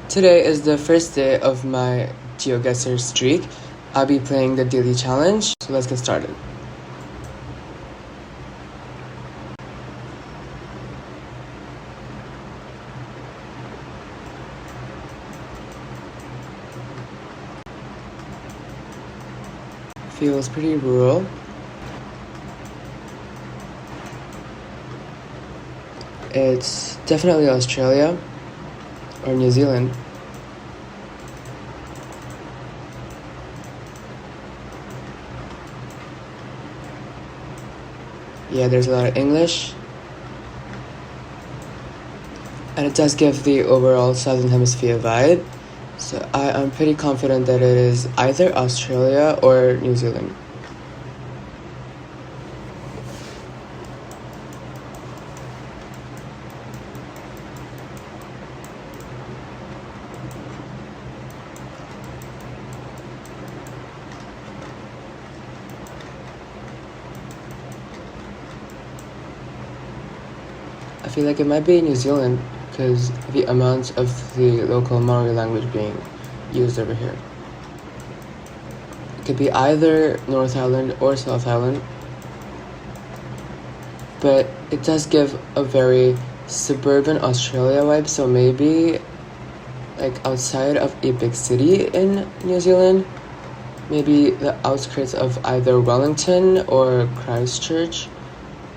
Today is the first day of my Geoguessr streak. I'll be playing the daily challenge, so let's get started. Feels pretty rural. It's definitely Australia or New Zealand. Yeah, there's a lot of English. And it does give the overall Southern Hemisphere vibe. So I am pretty confident that it is either Australia or New Zealand. I feel like it might be New Zealand because the amount of the local Maori language being used over here. It could be either North Island or South Island, but it does give a very suburban Australia vibe, so maybe like outside of a big city in New Zealand, maybe the outskirts of either Wellington or Christchurch.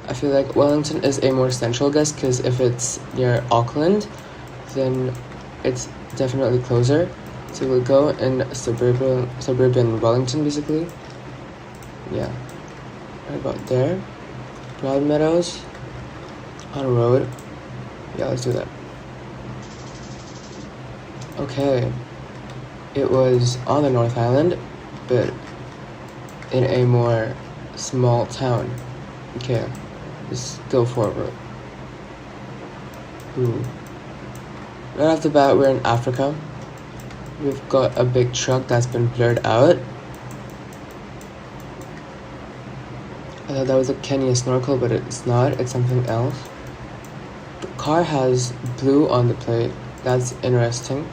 I feel like Wellington is a more central guess because if it's near Auckland, then it's definitely closer. So we'll go in suburban Wellington, basically. Yeah, right about there. Broadmeadows on a road. Yeah, let's do that. Okay, it was on the North Island, but in a more small town. Okay. Let's go forward. Right off the bat, we're in Africa. We've got a big truck that's been blurred out. I thought that was a Kenya snorkel, but it's not. It's something else. The car has blue on the plate. That's interesting.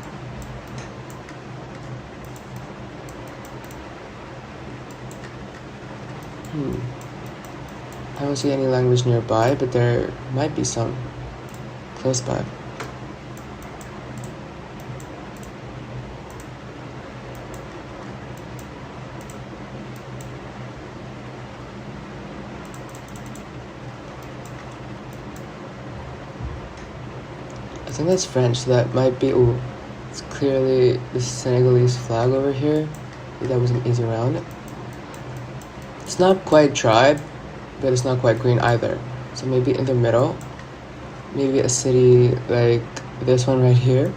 I don't see any language nearby, but there might be some close by. I think that's French, so that might be, it's clearly the Senegalese flag over here. That was an easy round. It's not quite dry, but it's not quite green either. So maybe in the middle, maybe a city like this one right here.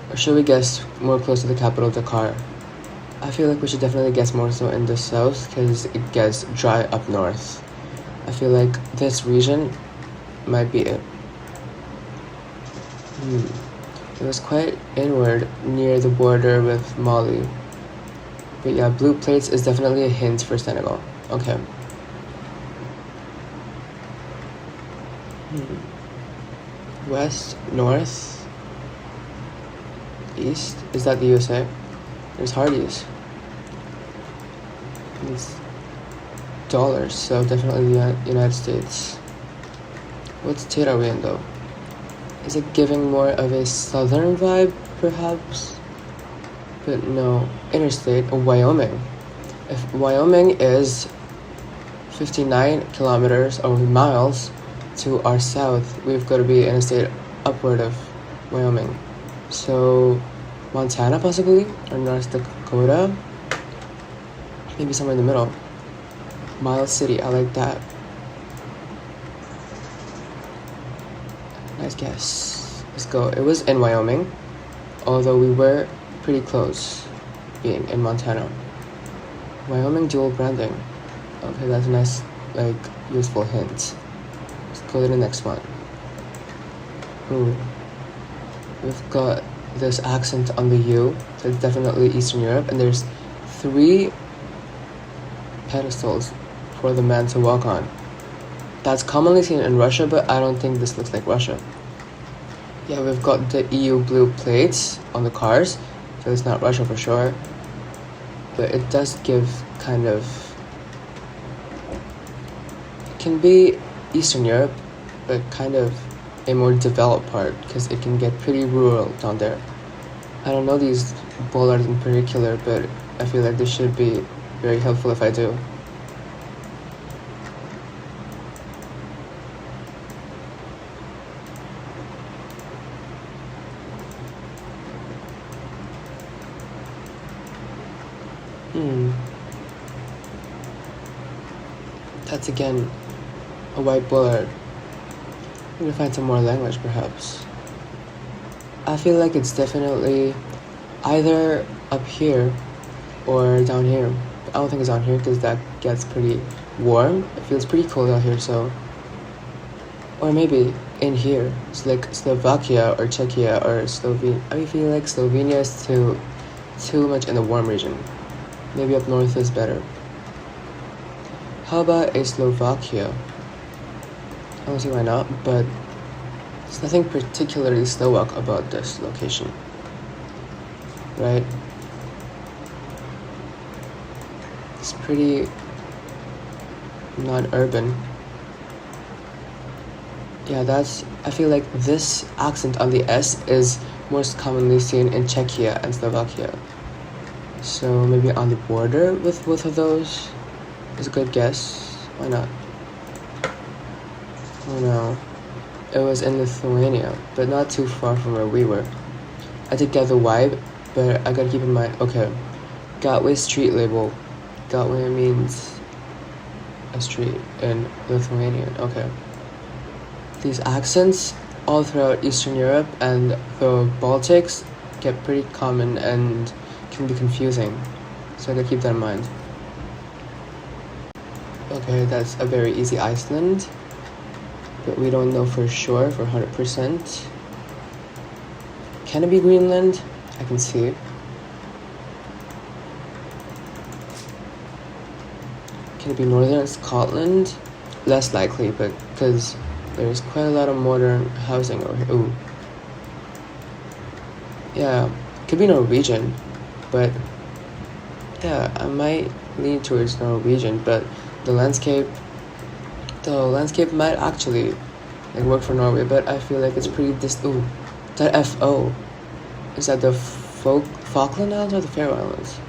Or should we guess more close to the capital, Dakar? I feel like we should definitely guess more so in the south because it gets dry up north. I feel like this region might be it. It was quite inward near the border with Mali. But yeah, blue plates is definitely a hint for Senegal. Okay. West, north, east. Is that the USA? There's Hardee's. It's dollars, so definitely the United States. What's Tirawen though? Is it giving more of a southern vibe, perhaps? But no, interstate, Wyoming. If Wyoming is 59 kilometers or miles to our south, we've got to be in a state upward of Wyoming. So Montana possibly, or North Dakota, maybe somewhere in the middle. Miles City, I like that. Nice guess. Let's go. It was in Wyoming, although we were pretty close being in Montana. Wyoming dual branding. Okay, that's a nice, useful hint. Let's go to the next one. We've got this accent on the U, so it's definitely Eastern Europe, and there's 3 pedestals for the man to walk on. That's commonly seen in Russia, but I don't think this looks like Russia. Yeah, we've got the EU blue plates on the cars, so it's not Russia for sure. But it does give kind of... It can be Eastern Europe, but kind of a more developed part, because it can get pretty rural down there. I don't know these bollards in particular, but I feel like this should be very helpful if I do. That's again a white bollard. I'm gonna find some more language perhaps. I feel like it's definitely either up here or down here. I don't think it's down here because that gets pretty warm. It feels pretty cold out here, so... Or maybe in here. It's like Slovakia or Czechia or Slovenia. I feel like Slovenia is too much in the warm region. Maybe up north is better. How about a Slovakia? I don't see why not, but there's nothing particularly Slovak about this location, right? It's pretty non-urban. Yeah, I feel like this accent on the S is most commonly seen in Czechia and Slovakia. So maybe on the border with both of those is a good guess. Why not? Oh no. It was in Lithuania, but not too far from where we were. I did get the vibe, but I gotta keep in mind, okay, Gateway street label. Gateway means a street in Lithuanian, okay. These accents all throughout Eastern Europe and the Baltics get pretty common and can be confusing, so I gotta keep that in mind. Okay, that's a very easy Iceland, but we don't know for sure, for 100%. Can it be Greenland? I can see. Can it be Northern Scotland? Less likely, but because there's quite a lot of modern housing over here. Ooh. Yeah, could be Norwegian, but yeah, I might lean towards Norwegian, but the landscape might actually like work for Norway, but I feel like it's pretty ooh, that FO. Is that the Falkland Islands or the Faroe Islands?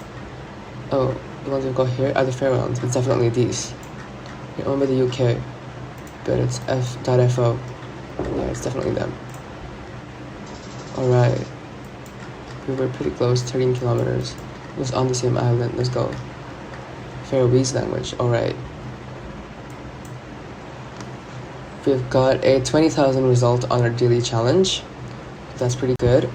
Oh, the ones we've got here are the Faroe Islands. It's definitely these. They're owned by the UK, but it's F.FO. Yeah, it's definitely them. Alright. We were pretty close, 13 kilometers. It was on the same island. Let's go. Faroese language. Alright. We've got a 20,000 result on our daily challenge. That's pretty good.